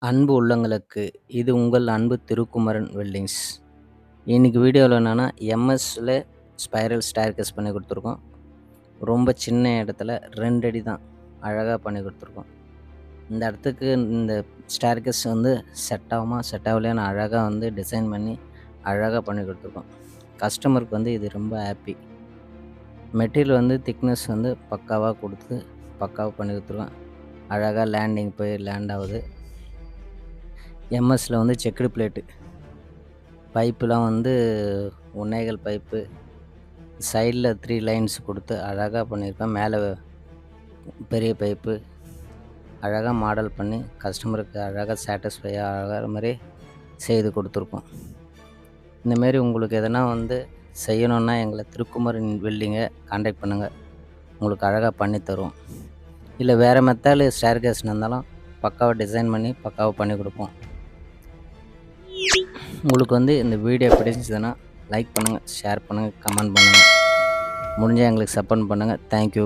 அன்பு உள்ளங்களுக்கு இது உங்கள் அன்பு திருக்குமரன் வெல்டிங்ஸ். இன்னைக்கு வீடியோவில் என்னென்னா எம்எஸ்ல ஸ்பைரல் ஸ்டேர்கேஸ் பண்ணி கொடுத்துருக்கோம். ரொம்ப சின்ன இடத்துல 2 அடி தான் அழகாக பண்ணி கொடுத்துருக்கோம். இந்த இடத்துக்கு இந்த ஸ்டேர்கேஸ் வந்து செட் ஆகுமா செட் ஆகலையான்னு அழகாக டிசைன் பண்ணி அழகாக பண்ணி கொடுத்துருக்கோம். கஸ்டமருக்கு இது ரொம்ப ஹாப்பி. மெட்டீரியல் திக்னஸ் பக்காவாக கொடுத்து பக்காவாக பண்ணி கொடுத்துருக்கோம். அழகாக லேண்டிங் போய் லேண்ட் ஆகுது. எம்எஸ்ல செக்குடு பிளேட்டு பைப்புலாம் 1.25 பைப்பு சைடில் 3 லைன்ஸ் கொடுத்து அழகாக பண்ணியிருக்கோம். மேலே பெரிய பைப்பு அழகாக மாடல் பண்ணி கஸ்டமருக்கு அழகாக சாட்டிஸ்ஃபை ஆகிற மாதிரி செய்து கொடுத்துருக்கோம். இந்தமாரி உங்களுக்கு எதனா செய்யணுன்னா எங்களை திருக்குமரன் வெல்டிங்கை கான்டாக்ட் பண்ணுங்கள். உங்களுக்கு அழகாக பண்ணி தருவோம். இல்லை வேறு மெத்தடில் ஸ்டேர்கேஸ்னு இருந்தாலும் பக்காவாக டிசைன் பண்ணி பக்காவாக பண்ணி கொடுப்போம். உங்களுக்கு இந்த வீடியோ பிடிச்சிதுன்னா லைக் பண்ணுங்கள், ஷேர் பண்ணுங்கள், கமெண்ட் பண்ணுங்கள். முடிஞ்சால் எங்களுக்கு சப்போர்ட் பண்ணுங்கள். தேங்க்யூ.